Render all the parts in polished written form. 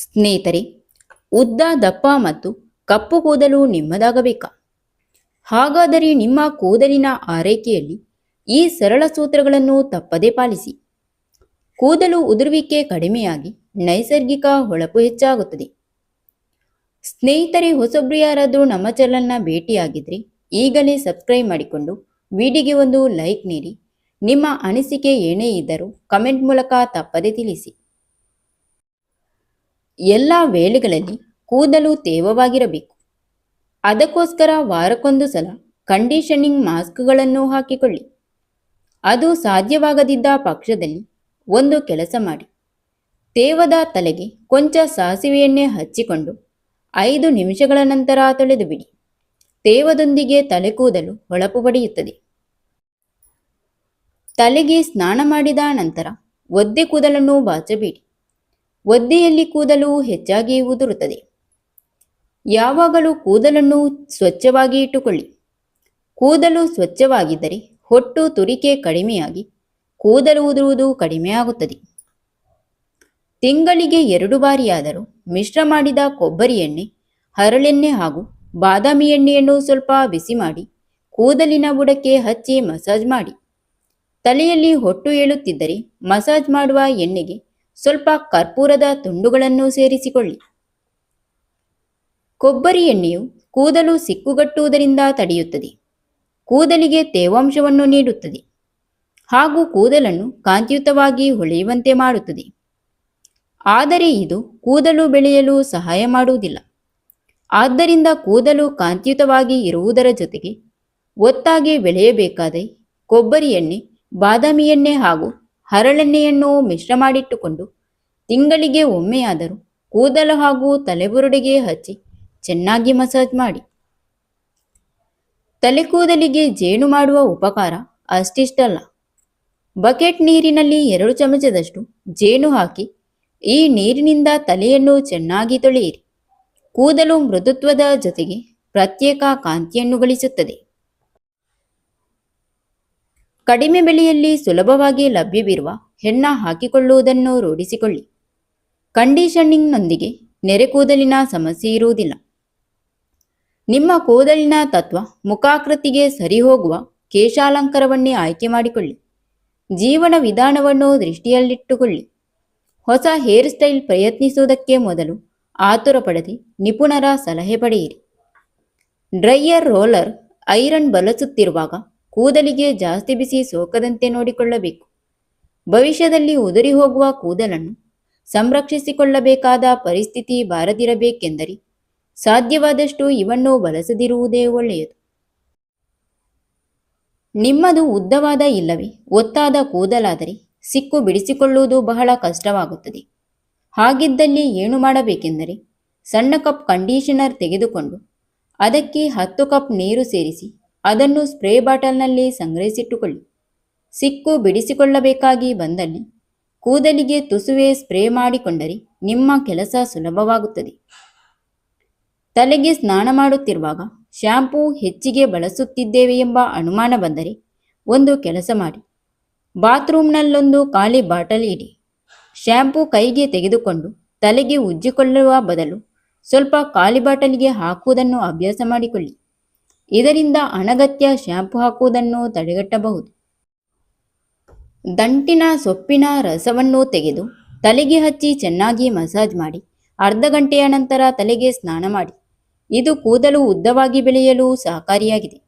ಸ್ನೇಹಿತರೆ, ಉದ್ದ, ದಪ್ಪ ಮತ್ತು ಕಪ್ಪು ಕೂದಲು ನಿಮ್ಮದಾಗಬೇಕಾ? ಹಾಗಾದರೆ ನಿಮ್ಮ ಕೂದಲಿನ ಆರೈಕೆಯಲ್ಲಿ ಈ ಸರಳ ಸೂತ್ರಗಳನ್ನು ತಪ್ಪದೇ ಪಾಲಿಸಿ. ಕೂದಲು ಉದುರುವಿಕೆ ಕಡಿಮೆಯಾಗಿ ನೈಸರ್ಗಿಕ ಹೊಳಪು ಹೆಚ್ಚಾಗುತ್ತದೆ. ಸ್ನೇಹಿತರೆ, ಹೊಸಬ್ರು ಯಾರಾದರೂ ನಮ್ಮ ಚಾನಲ್ನ ಭೇಟಿಯಾಗಿದ್ರೆ ಈಗಲೇ ಸಬ್ಸ್ಕ್ರೈಬ್ ಮಾಡಿಕೊಂಡು ವಿಡಿಯೋಗೆ ಒಂದು ಲೈಕ್ ನೀಡಿ. ನಿಮ್ಮ ಅನಿಸಿಕೆ ಏನೇ ಇದ್ದರೂ ಕಮೆಂಟ್ ಮೂಲಕ ತಪ್ಪದೇ ತಿಳಿಸಿ. ಎಲ್ಲ ವೇಳೆಗಳಲ್ಲಿ ಕೂದಲು ತೇವವಾಗಿರಬೇಕು. ಅದಕ್ಕೋಸ್ಕರ ವಾರಕ್ಕೊಂದು ಸಲ ಕಂಡೀಷನಿಂಗ್ ಮಾಸ್ಕ್ಗಳನ್ನು ಹಾಕಿಕೊಳ್ಳಿ. ಅದು ಸಾಧ್ಯವಾಗದಿದ್ದ ಪಕ್ಷದಲ್ಲಿ ಒಂದು ಕೆಲಸ ಮಾಡಿ. ತೇವದ ತಲೆಗೆ ಕೊಂಚ ಸಾಸಿವೆ ಎಣ್ಣೆ ಹಚ್ಚಿಕೊಂಡು 5 ನಿಮಿಷಗಳ ನಂತರ ತೊಳೆದು ಬಿಡಿ. ತೇವದೊಂದಿಗೆ ತಲೆ ಕೂದಲು ಹೊಳಪು ಪಡೆಯುತ್ತದೆ. ತಲೆಗೆ ಸ್ನಾನ ಮಾಡಿದ ನಂತರ ಒದ್ದೆ ಕೂದಲನ್ನು ಬಾಚಬೇಡಿ. ಒದ್ದೆಯಲ್ಲಿ ಕೂದಲು ಹೆಚ್ಚಾಗಿ ಉದುರುತ್ತದೆ. ಯಾವಾಗಲೂ ಕೂದಲನ್ನು ಸ್ವಚ್ಛವಾಗಿ ಇಟ್ಟುಕೊಳ್ಳಿ. ಕೂದಲು ಸ್ವಚ್ಛವಾಗಿದ್ದರೆ ಹೊಟ್ಟು ತುರಿಕೆ ಕಡಿಮೆಯಾಗಿ ಕೂದಲು ಉದುರುವುದು ಕಡಿಮೆಯಾಗುತ್ತದೆ. ತಿಂಗಳಿಗೆ 2 ಬಾರಿಯಾದರೂ ಮಿಶ್ರ ಮಾಡಿದ ಕೊಬ್ಬರಿ ಎಣ್ಣೆ, ಹರಳೆಣ್ಣೆ ಹಾಗೂ ಬಾದಾಮಿ ಎಣ್ಣೆಯನ್ನು ಸ್ವಲ್ಪ ಬಿಸಿ ಮಾಡಿ ಕೂದಲಿನ ಬುಡಕ್ಕೆ ಹಚ್ಚಿ ಮಸಾಜ್ ಮಾಡಿ. ತಲೆಯಲ್ಲಿ ಹೊಟ್ಟು ಏಳುತ್ತಿದ್ದರೆ ಮಸಾಜ್ ಮಾಡುವ ಎಣ್ಣೆಗೆ ಸ್ವಲ್ಪ ಕರ್ಪೂರದ ತುಂಡುಗಳನ್ನು ಸೇರಿಸಿಕೊಳ್ಳಿ. ಕೊಬ್ಬರಿ ಎಣ್ಣೆಯು ಕೂದಲು ಸಿಕ್ಕುಗಟ್ಟುವುದರಿಂದ ತಡೆಯುತ್ತದೆ, ಕೂದಲಿಗೆ ತೇವಾಂಶವನ್ನು ನೀಡುತ್ತದೆ ಹಾಗೂ ಕೂದಲನ್ನು ಕಾಂತಿಯುತವಾಗಿ ಹೊಳೆಯುವಂತೆ ಮಾಡುತ್ತದೆ. ಆದರೆ ಇದು ಕೂದಲು ಬೆಳೆಯಲು ಸಹಾಯ ಮಾಡುವುದಿಲ್ಲ. ಆದ್ದರಿಂದ ಕೂದಲು ಕಾಂತಿಯುತವಾಗಿ ಇರುವುದರ ಜೊತೆಗೆ ಒತ್ತಾಗಿ ಬೆಳೆಯಬೇಕಾದರೆ ಕೊಬ್ಬರಿ ಎಣ್ಣೆ, ಬಾದಾಮಿ ಎಣ್ಣೆ ಹಾಗೂ ಹರಳೆಣ್ಣೆಯನ್ನು ಮಿಶ್ರ ಮಾಡಿಟ್ಟುಕೊಂಡು ತಿಂಗಳಿಗೆ ಒಮ್ಮೆಯಾದರೂ ಕೂದಲು ಹಾಗೂ ತಲೆಬುರುಡೆಗೆ ಹಚ್ಚಿ ಚೆನ್ನಾಗಿ ಮಸಾಜ್ ಮಾಡಿ. ತಲೆ ಕೂದಲಿಗೆ ಜೇನು ಮಾಡುವ ಉಪಕಾರ ಅಷ್ಟಿಷ್ಟಲ್ಲ. ಬಕೆಟ್ ನೀರಿನಲ್ಲಿ 2 ಚಮಚದಷ್ಟು ಜೇನು ಹಾಕಿ ಈ ನೀರಿನಿಂದ ತಲೆಯನ್ನು ಚೆನ್ನಾಗಿ ತೊಳೆಯಿರಿ. ಕೂದಲು ಮೃದುತ್ವದ ಜೊತೆಗೆ ಪ್ರತ್ಯೇಕ ಕಾಂತಿಯನ್ನು ಗಳಿಸುತ್ತದೆ. ಕಡಿಮೆ ಬೆಲೆಯಲ್ಲಿ ಸುಲಭವಾಗಿ ಲಭ್ಯವಿರುವ ಹೆನ್ನ ಹಾಕಿಕೊಳ್ಳುವುದನ್ನು ರೂಢಿಸಿಕೊಳ್ಳಿ. ಕಂಡೀಷನಿಂಗ್ನೊಂದಿಗೆ ನೆರೆ ಕೂದಲಿನ ಸಮಸ್ಯೆ ಇರುವುದಿಲ್ಲ. ನಿಮ್ಮ ಕೂದಲಿನ ತತ್ವ ಮುಖಾಕೃತಿಗೆ ಸರಿ ಹೋಗುವ ಕೇಶಾಲಂಕಾರವನ್ನೇ ಆಯ್ಕೆ ಮಾಡಿಕೊಳ್ಳಿ. ಜೀವನ ವಿಧಾನವನ್ನು ದೃಷ್ಟಿಯಲ್ಲಿಟ್ಟುಕೊಳ್ಳಿ. ಹೊಸ ಹೇರ್ ಸ್ಟೈಲ್ ಪ್ರಯತ್ನಿಸುವುದಕ್ಕೆ ಮೊದಲು ಆತುರ ಪಡದೆ ನಿಪುಣರ ಸಲಹೆ ಪಡೆಯಿರಿ. ಡ್ರೈಯರ್, ರೋಲರ್, ಐರನ್ ಬಳಸುತ್ತಿರುವಾಗ ಕೂದಲಿಗೆ ಜಾಸ್ತಿ ಬಿಸಿ ಸೋಕದಂತೆ ನೋಡಿಕೊಳ್ಳಬೇಕು. ಭವಿಷ್ಯದಲ್ಲಿ ಉದುರಿ ಹೋಗುವ ಕೂದಲನ್ನು ಸಂರಕ್ಷಿಸಿಕೊಳ್ಳಬೇಕಾದ ಪರಿಸ್ಥಿತಿ ಬಾರದಿರಬೇಕೆಂದರೆ ಸಾಧ್ಯವಾದಷ್ಟು ಇವನ್ನು ಬಳಸದಿರುವುದೇ ಒಳ್ಳೆಯದು. ನಿಮ್ಮದು ಉದ್ದವಾದ ಇಲ್ಲವೇ ಒತ್ತಾದ ಕೂದಲಾದರೆ ಸಿಕ್ಕು ಬಿಡಿಸಿಕೊಳ್ಳುವುದು ಬಹಳ ಕಷ್ಟವಾಗುತ್ತದೆ. ಹಾಗಿದ್ದಲ್ಲಿ ಏನು ಮಾಡಬೇಕೆಂದರೆ ಸಣ್ಣ ಕಪ್ ಕಂಡೀಷನರ್ ತೆಗೆದುಕೊಂಡು ಅದಕ್ಕೆ 10 ಕಪ್ ನೀರು ಸೇರಿಸಿ ಅದನ್ನು ಸ್ಪ್ರೇ ಬಾಟಲ್ನಲ್ಲಿ ಸಂಗ್ರಹಿಸಿಟ್ಟುಕೊಳ್ಳಿ. ಸಿಕ್ಕು ಬಿಡಿಸಿಕೊಳ್ಳಬೇಕಾಗಿ ಬಂದಲ್ಲಿ ಕೂದಲಿಗೆ ತುಸುವೆ ಸ್ಪ್ರೇ ಮಾಡಿಕೊಂಡರೆ ನಿಮ್ಮ ಕೆಲಸ ಸುಲಭವಾಗುತ್ತದೆ. ತಲೆಗೆ ಸ್ನಾನ ಮಾಡುತ್ತಿರುವಾಗ ಶ್ಯಾಂಪೂ ಹೆಚ್ಚಿಗೆ ಬಳಸುತ್ತಿದ್ದೇವೆ ಎಂಬ ಅನುಮಾನ ಬಂದರೆ ಒಂದು ಕೆಲಸ ಮಾಡಿ. ಬಾತ್ರೂಮ್ನಲ್ಲೊಂದು ಖಾಲಿ ಬಾಟಲ್ ಇಡಿ. ಶ್ಯಾಂಪೂ ಕೈಗೆ ತೆಗೆದುಕೊಂಡು ತಲೆಗೆ ಉಜ್ಜಿಕೊಳ್ಳುವ ಬದಲು ಸ್ವಲ್ಪ ಖಾಲಿ ಬಾಟಲಿಗೆ ಹಾಕುವುದನ್ನು ಅಭ್ಯಾಸ ಮಾಡಿಕೊಳ್ಳಿ. ಇದರಿಂದ ಅನಗತ್ಯ ಶ್ಯಾಂಪು ಹಾಕುವುದನ್ನು ತಡೆಗಟ್ಟಬಹುದು. ದಂಟಿನ ಸೊಪ್ಪಿನ ರಸವನ್ನು ತೆಗೆದು ತಲೆಗೆ ಹಚ್ಚಿ ಚೆನ್ನಾಗಿ ಮಸಾಜ್ ಮಾಡಿ ಅರ್ಧ ಗಂಟೆಯ ನಂತರ ತಲೆಗೆ ಸ್ನಾನ ಮಾಡಿ. ಇದು ಕೂದಲು ಉದ್ದವಾಗಿ ಬೆಳೆಯಲು ಸಹಕಾರಿಯಾಗಿದೆ.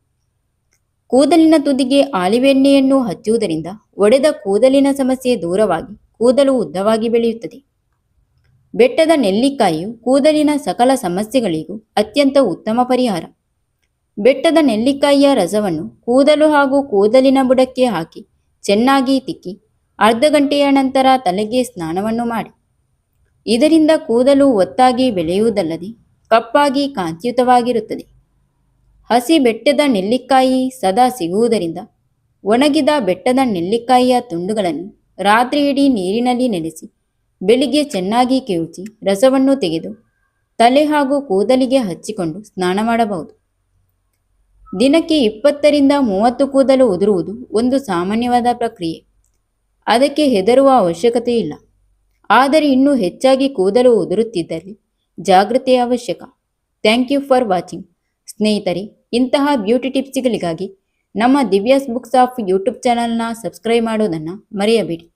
ಕೂದಲಿನ ತುದಿಗೆ ಆಲಿವ್ ಎಣ್ಣೆಯನ್ನು ಹಚ್ಚುವುದರಿಂದ ಒಡೆದ ಕೂದಲಿನ ಸಮಸ್ಯೆ ದೂರವಾಗಿ ಕೂದಲು ಉದ್ದವಾಗಿ ಬೆಳೆಯುತ್ತದೆ. ಬೆಟ್ಟದ ನೆಲ್ಲಿಕಾಯಿಯು ಕೂದಲಿನ ಸಕಲ ಸಮಸ್ಯೆಗಳಿಗೂ ಅತ್ಯಂತ ಉತ್ತಮ ಪರಿಹಾರ. ಬೆಟ್ಟದ ನೆಲ್ಲಿಕಾಯಿಯ ರಸವನ್ನು ಕೂದಲು ಹಾಗೂ ಕೂದಲಿನ ಬುಡಕ್ಕೆ ಹಾಕಿ ಚೆನ್ನಾಗಿ ತಿಕ್ಕಿ ಅರ್ಧ ಗಂಟೆಯ ನಂತರ ತಲೆಗೆ ಸ್ನಾನವನ್ನು ಮಾಡಿ. ಇದರಿಂದ ಕೂದಲು ಒತ್ತಾಗಿ ಬೆಳೆಯುವುದಲ್ಲದೆ ಕಪ್ಪಾಗಿ ಕಾಂತಿಯುತವಾಗಿರುತ್ತದೆ. ಹಸಿ ಬೆಟ್ಟದ ನೆಲ್ಲಿಕಾಯಿ ಸದಾ ಸಿಗುವುದರಿಂದ ಒಣಗಿದ ಬೆಟ್ಟದ ನೆಲ್ಲಿಕಾಯಿಯ ತುಂಡುಗಳನ್ನು ರಾತ್ರಿ ಇಡೀ ನೀರಿನಲ್ಲಿ ನೆನೆಸಿ ಬೆಳಿಗ್ಗೆ ಚೆನ್ನಾಗಿ ಕಿವುಚಿ ರಸವನ್ನು ತೆಗೆದು ತಲೆ ಹಾಗೂ ಕೂದಲಿಗೆ ಹಚ್ಚಿಕೊಂಡು ಸ್ನಾನ ಮಾಡಬಹುದು. ದಿನಕ್ಕೆ 20 ರಿಂದ 30 ಕೂದಲು ಉದುರುವುದು ಒಂದು ಸಾಮಾನ್ಯವಾದ ಪ್ರಕ್ರಿಯೆ. ಅದಕ್ಕೆ ಹೆದರುವ ಅವಶ್ಯಕತೆ ಇಲ್ಲ. ಆದರೆ ಇನ್ನೂ ಹೆಚ್ಚಾಗಿ ಕೂದಲು ಉದುರುತ್ತಿದ್ದಲ್ಲಿ ಜಾಗೃತಿ ಅವಶ್ಯಕ. Thank you for watching. ಸ್ನೇಹಿತರೆ, ಇಂತಹ ಬ್ಯೂಟಿ ಟಿಪ್ಸ್ಗಳಿಗಾಗಿ ನಮ್ಮ ದಿವ್ಯಾಸ್ ಬುಕ್ಸ್ ಆಫ್ ಯೂಟ್ಯೂಬ್ ಚಾನಲ್ನ ಸಬ್ಸ್ಕ್ರೈಬ್ ಮಾಡೋದನ್ನು ಮರೆಯಬೇಡಿ.